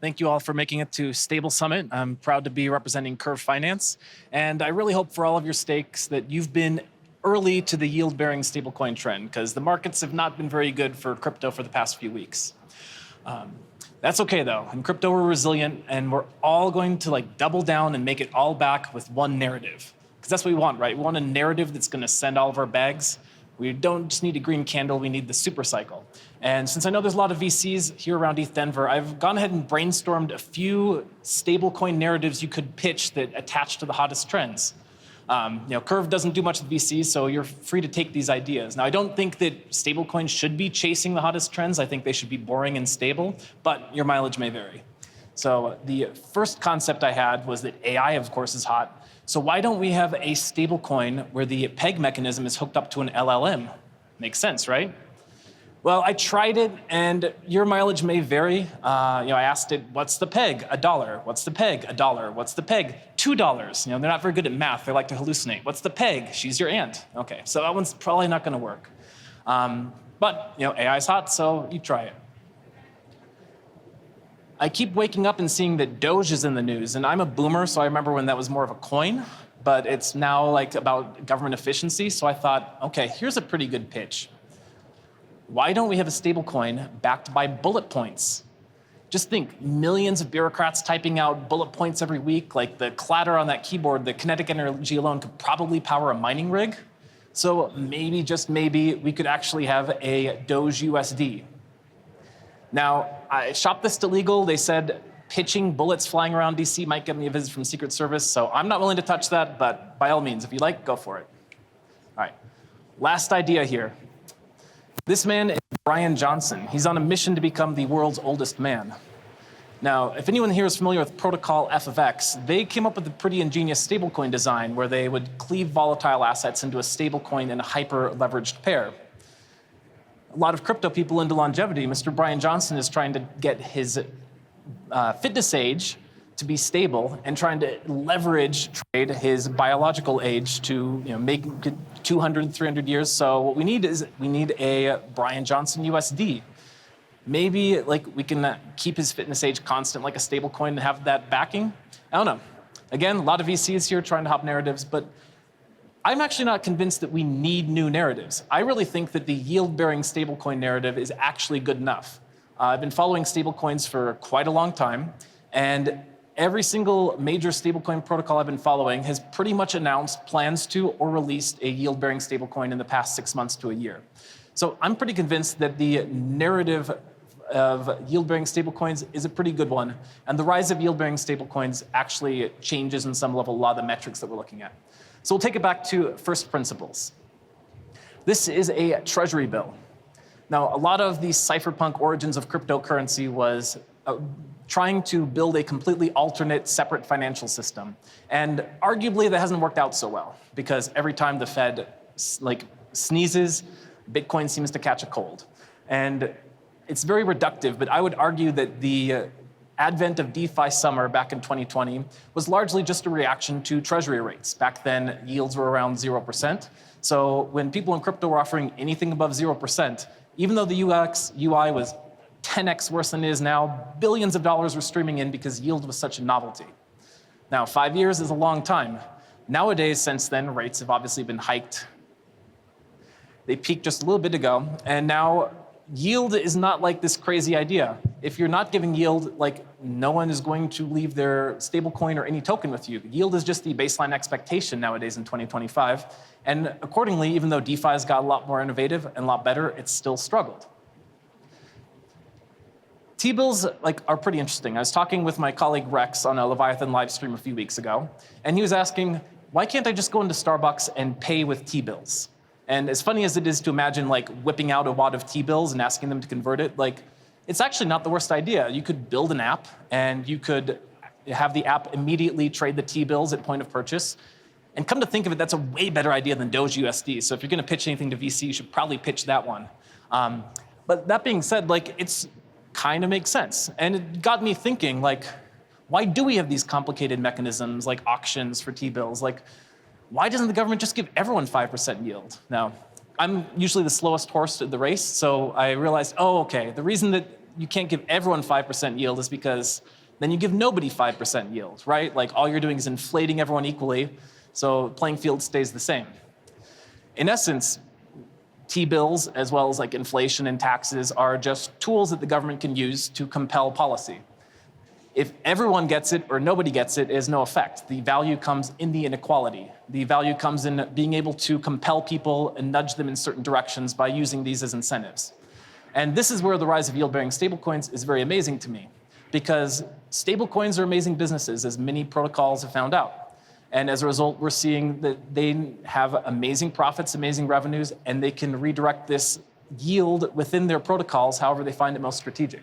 Thank you all for making it to Stable Summit. I'm proud to be representing Curve Finance. And I really hope for all of your stakes that you've been early to the yield-bearing stablecoin trend, because the markets have not been very good for crypto for the past few weeks. That's okay though. In crypto, we're resilient, and we're all going to double down and make it all back with one narrative. Because that's what we want, right? We want a narrative that's going to send all of our bags. We don't just need a green candle, we need the super cycle. And since I know there's a lot of VCs here around ETH Denver, I've gone ahead and brainstormed a few stablecoin narratives you could pitch that attach to the hottest trends. Curve doesn't do much with VCs, so you're free to take these ideas. Now, I don't think that stablecoins should be chasing the hottest trends. I think they should be boring and stable, but your mileage may vary. So the first concept I had was that AI, of course, is hot. So why don't we have a stablecoin where the peg mechanism is hooked up to an LLM? Makes sense, right? Well, I tried it, and your mileage may vary. I asked it, what's the peg? $1. What's the peg? $1. What's the peg? $2. They're not very good at math. They like to hallucinate. What's the peg? She's your aunt. Okay, so that one's probably not going to work. But AI is hot, so you try it. I keep waking up and seeing that Doge is in the news, and I'm a boomer, so I remember when that was more of a coin, but it's now about government efficiency, so I thought, okay, here's a pretty good pitch. Why don't we have a stablecoin backed by bullet points? Just think, millions of bureaucrats typing out bullet points every week, like the clatter on that keyboard, the kinetic energy alone could probably power a mining rig. So maybe, just maybe, we could actually have a Doge USD. Now, I shopped this to legal. They said pitching bullets flying around DC might get me a visit from Secret Service, so I'm not willing to touch that, but by all means, if you like, go for it. All right, last idea here. This man is Brian Johnson. He's on a mission to become the world's oldest man. Now, if anyone here is familiar with Protocol F of X, they came up with a pretty ingenious stablecoin design where they would cleave volatile assets into a stablecoin in a hyper-leveraged pair. A lot of crypto people into longevity. Mr. Brian Johnson is trying to get his fitness age to be stable and trying to leverage trade his biological age to make 200, 300 years. So what we need is a Brian Johnson USD. Maybe we can keep his fitness age constant like a stable coin and have that backing. I don't know. Again, a lot of VCs here trying to hop narratives, but I'm actually not convinced that we need new narratives. I really think that the yield-bearing stablecoin narrative is actually good enough. I've been following stablecoins for quite a long time, and every single major stablecoin protocol I've been following has pretty much announced plans to or released a yield-bearing stablecoin in the past 6 months to a year. So I'm pretty convinced that the narrative of yield-bearing stablecoins is a pretty good one, and the rise of yield-bearing stablecoins actually changes in some level a lot of the metrics that we're looking at. So we'll take it back to first principles. This is a treasury bill. Now, a lot of the cypherpunk origins of cryptocurrency was trying to build a completely alternate, separate financial system. And arguably, that hasn't worked out so well, because every time the Fed sneezes, Bitcoin seems to catch a cold. And it's very reductive, but I would argue that the advent of DeFi summer back in 2020 was largely just a reaction to treasury rates. Back then, yields were around 0%. So when people in crypto were offering anything above 0%, even though the UX, UI was 10x worse than it is now, billions of dollars were streaming in because yield was such a novelty. Now, 5 years is a long time. Nowadays, since then, rates have obviously been hiked. They peaked just a little bit ago, and now yield is not like this crazy idea. If you're not giving yield, no one is going to leave their stablecoin or any token with you. Yield is just the baseline expectation nowadays in 2025. And accordingly, even though DeFi has got a lot more innovative and a lot better, it's still struggled. T-bills are pretty interesting. I was talking with my colleague Rex on a Leviathan live stream a few weeks ago, and he was asking, why can't I just go into Starbucks and pay with T-bills? And as funny as it is to imagine whipping out a wad of T-bills and asking them to convert it, it's actually not the worst idea. You could build an app, and you could have the app immediately trade the T-bills at point of purchase. And come to think of it, that's a way better idea than Doge USD. So if you're going to pitch anything to VC, you should probably pitch that one. But that being said, it's kind of makes sense. And it got me thinking, why do we have these complicated mechanisms like auctions for T-bills? Why doesn't the government just give everyone 5% yield? Now, I'm usually the slowest horse in the race, so I realized, oh, okay, the reason that you can't give everyone 5% yield is because then you give nobody 5% yield, right? Like all you're doing is inflating everyone equally, so playing field stays the same. In essence, T-bills, as well as like inflation and taxes, are just tools that the government can use to compel policy. If everyone gets it or nobody gets it, it has no effect. The value comes in the inequality. The value comes in being able to compel people and nudge them in certain directions by using these as incentives. And this is where the rise of yield-bearing stablecoins is very amazing to me, because stablecoins are amazing businesses, as many protocols have found out. And as a result, we're seeing that they have amazing profits, amazing revenues, and they can redirect this yield within their protocols however they find it most strategic.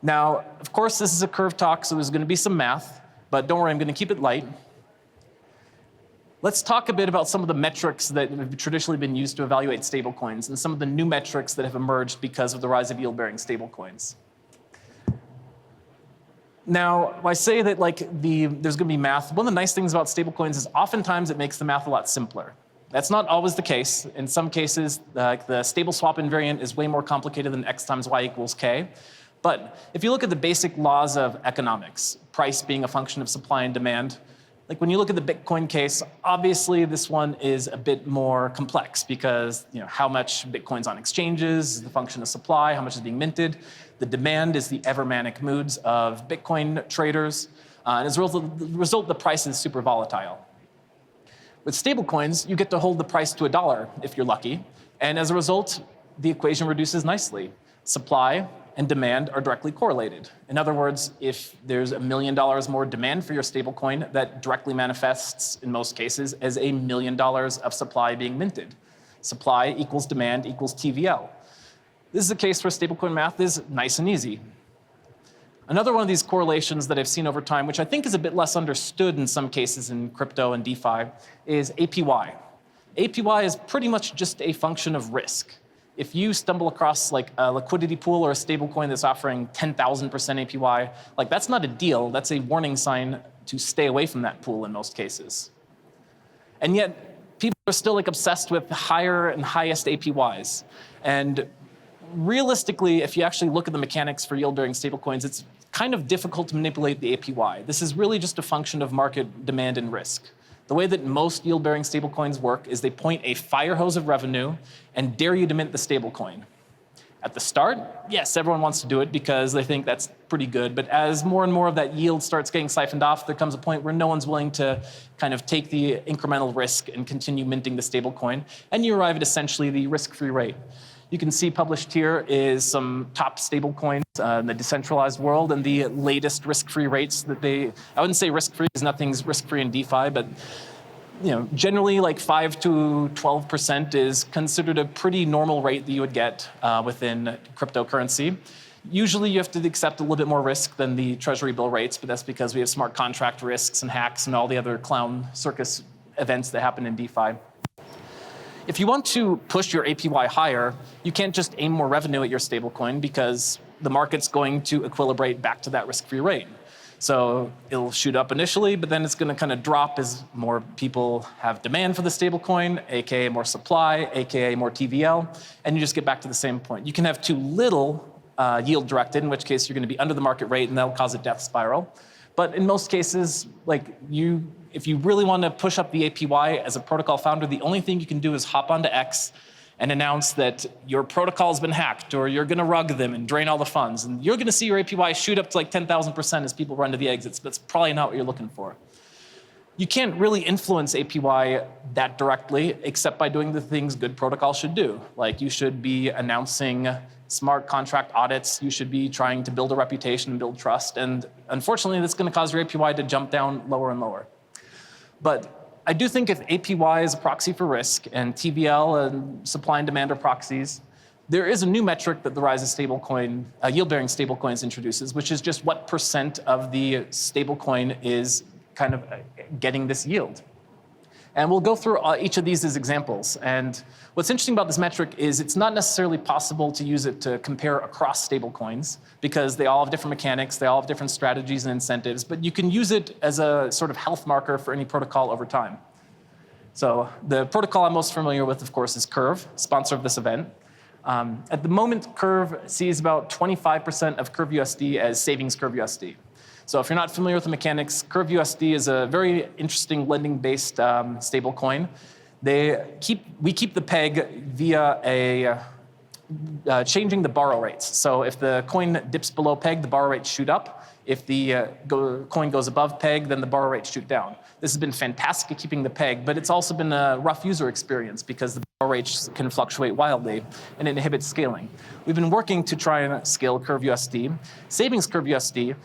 Now, of course, this is a curve talk, so there's going to be some math, but don't worry, I'm going to keep it light. Let's talk a bit about some of the metrics that have traditionally been used to evaluate stablecoins and some of the new metrics that have emerged because of the rise of yield-bearing stablecoins. Now, I say that there's going to be math. One of the nice things about stablecoins is oftentimes it makes the math a lot simpler. That's not always the case. In some cases, the stable swap invariant is way more complicated than x times y equals k. But if you look at the basic laws of economics, price being a function of supply and demand, like when you look at the Bitcoin case, obviously this one is a bit more complex because how much Bitcoin's on exchanges is the function of supply, how much is being minted. The demand is the ever-manic moods of Bitcoin traders. And as a result, the price is super volatile. With stablecoins, you get to hold the price to $1 if you're lucky. And as a result, the equation reduces nicely. Supply and demand are directly correlated. In other words, if there's $1 million more demand for your stablecoin, that directly manifests, in most cases, as $1 million of supply being minted. Supply equals demand equals TVL. This is a case where stablecoin math is nice and easy. Another one of these correlations that I've seen over time, which I think is a bit less understood in some cases in crypto and DeFi, is APY. APY is pretty much just a function of risk. If you stumble across a liquidity pool or a stablecoin that's offering 10,000% APY, that's not a deal. That's a warning sign to stay away from that pool in most cases. And yet, people are still obsessed with higher and highest APYs. And realistically, if you actually look at the mechanics for yield-bearing stablecoins, it's kind of difficult to manipulate the APY. This is really just a function of market demand and risk. The way that most yield-bearing stablecoins work is they point a fire hose of revenue and dare you to mint the stablecoin. At the start, yes, everyone wants to do it because they think that's pretty good. But as more and more of that yield starts getting siphoned off, there comes a point where no one's willing to kind of take the incremental risk and continue minting the stablecoin. And you arrive at essentially the risk-free rate. You can see published here is some top stablecoins in the decentralized world and the latest risk-free rates that I wouldn't say risk-free because nothing's risk-free in DeFi, but generally 5 to 12% is considered a pretty normal rate that you would get within cryptocurrency. Usually you have to accept a little bit more risk than the treasury bill rates, but that's because we have smart contract risks and hacks and all the other clown circus events that happen in DeFi. If you want to push your APY higher, you can't just aim more revenue at your stablecoin because the market's going to equilibrate back to that risk-free rate. So it'll shoot up initially, but then it's going to kind of drop as more people have demand for the stablecoin, aka more supply, aka more TVL, and you just get back to the same point. You can have too little yield directed, in which case you're going to be under the market rate, and that'll cause a death spiral. But in most cases, if you really want to push up the APY as a protocol founder, the only thing you can do is hop onto X and announce that your protocol's been hacked, or you're going to rug them and drain all the funds. And you're going to see your APY shoot up to 10,000% as people run to the exits, but it's probably not what you're looking for. You can't really influence APY that directly, except by doing the things good protocol should do. You should be announcing smart contract audits. You should be trying to build a reputation and build trust. And unfortunately, that's going to cause your APY to jump down lower and lower. But I do think if APY is a proxy for risk and TVL and supply and demand are proxies, there is a new metric that the rise of yield-bearing stablecoins introduces, which is just what % of the stablecoin is kind of getting this yield. And we'll go through each of these as examples. And what's interesting about this metric is it's not necessarily possible to use it to compare across stablecoins because they all have different mechanics, they all have different strategies and incentives, but you can use it as a sort of health marker for any protocol over time. So the protocol I'm most familiar with, of course, is Curve, sponsor of this event. At the moment, Curve sees about 25% of Curve USD as savings Curve USD. So if you're not familiar with the mechanics, Curve USD is a very interesting lending-based stablecoin. We keep the peg via changing the borrow rates. So if the coin dips below peg, the borrow rates shoot up. If the coin goes above peg, then the borrow rates shoot down. This has been fantastic at keeping the peg, but it's also been a rough user experience because the borrow rates can fluctuate wildly and it inhibits scaling. We've been working to try and scale Curve USD. Savings Curve USD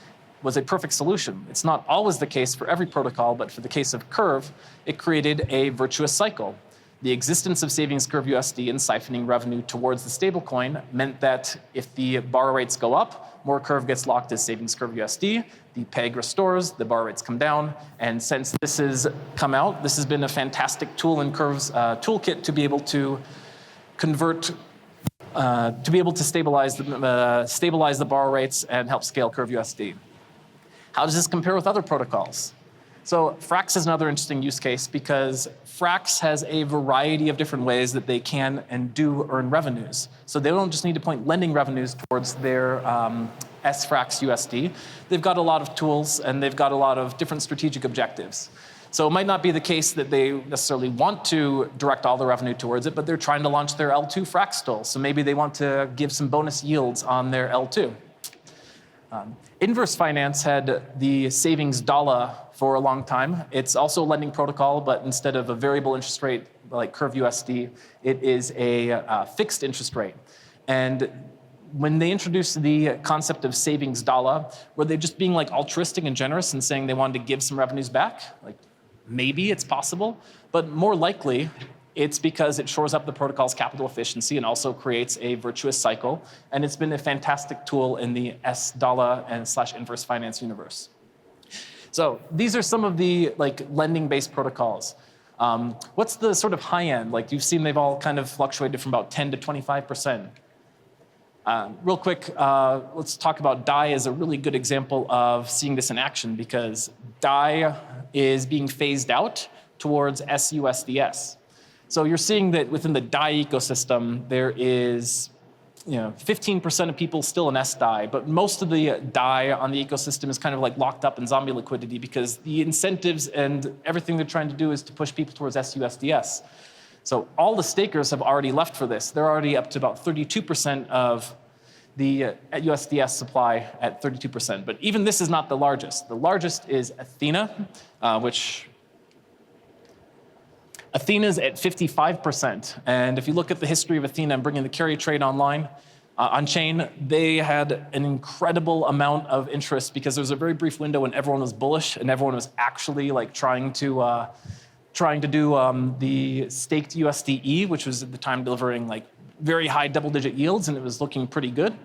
was a perfect solution. It's not always the case for every protocol, but for the case of Curve, it created a virtuous cycle. The existence of savings Curve USD and siphoning revenue towards the stablecoin meant that if the borrow rates go up, more Curve gets locked as savings Curve USD, the peg restores, the borrow rates come down, and since this has come out, this has been a fantastic tool in Curve's toolkit to be able to convert, to be able to stabilize the borrow rates and help scale Curve USD. How does this compare with other protocols? So Frax is another interesting use case because Frax has a variety of different ways that they can and do earn revenues. So they don't just need to point lending revenues towards their SFrax USD. They've got a lot of tools and they've got a lot of different strategic objectives. So it might not be the case that they necessarily want to direct all the revenue towards it, but they're trying to launch their L2 Frax tool. So maybe they want to give some bonus yields on their L2. Inverse Finance had the savings dollar for a long time. It's also a lending protocol, but instead of a variable interest rate like Curve USD, it is a fixed interest rate. And when they introduced the concept of savings dollar, were they just being like altruistic and generous and saying they wanted to give some revenues back? Like maybe it's possible, but more likely it's because it shores up the protocol's capital efficiency and also creates a virtuous cycle. And it's been a fantastic tool in the S dollar and / inverse finance universe. So these are some of the lending-based protocols. What's the sort of high end? Like you've seen they've all kind of fluctuated from about 10 to 25%. Real quick, let's talk about DAI as a really good example of seeing this in action because DAI is being phased out towards SUSDS. So you're seeing that within the DAI ecosystem, there is 15% of people still in SDAI, but most of the DAI on the ecosystem is kind of like locked up in zombie liquidity because the incentives and everything they're trying to do is to push people towards SUSDS. So all the stakers have already left for this. They're already up to about 32% of the USDS supply at 32%. But even this is not the largest. The largest is Athena, which Athena's at 55%. And if you look at the history of Athena and bringing the carry trade online, on-chain, they had an incredible amount of interest because there was a very brief window when everyone was bullish and everyone was actually trying to do the staked USDE, which was at the time delivering very high double-digit yields, and it was looking pretty good.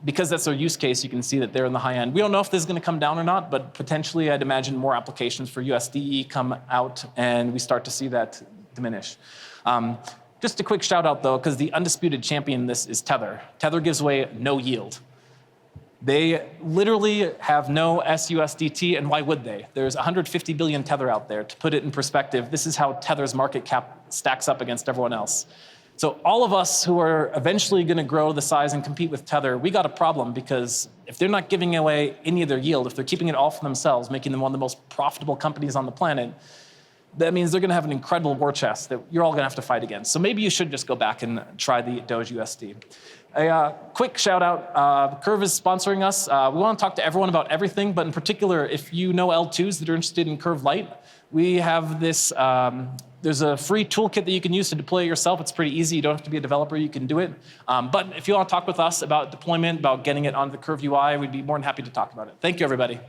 Because that's their use case, you can see that they're in the high end. We don't know if this is going to come down or not, but potentially I'd imagine more applications for USDE come out and we start to see that diminish. Just a quick shout out though, because the undisputed champion in this is Tether. Tether gives away no yield. They literally have no SUSDT, and why would they? There's 150 billion Tether out there. To put it in perspective, this is how Tether's market cap stacks up against everyone else. So all of us who are eventually going to grow the size and compete with Tether, we got a problem because if they're not giving away any of their yield, if they're keeping it all for themselves, making them one of the most profitable companies on the planet, that means they're going to have an incredible war chest that you're all going to have to fight against. So maybe you should just go back and try the Doge USD. A quick shout out, Curve is sponsoring us. We want to talk to everyone about everything, but in particular, if you know L2s that are interested in Curve Lite, we have this, there's a free toolkit that you can use to deploy it yourself. It's pretty easy. You don't have to be a developer. You can do it. But if you want to talk with us about deployment, about getting it onto the Curve UI, we'd be more than happy to talk about it. Thank you, everybody.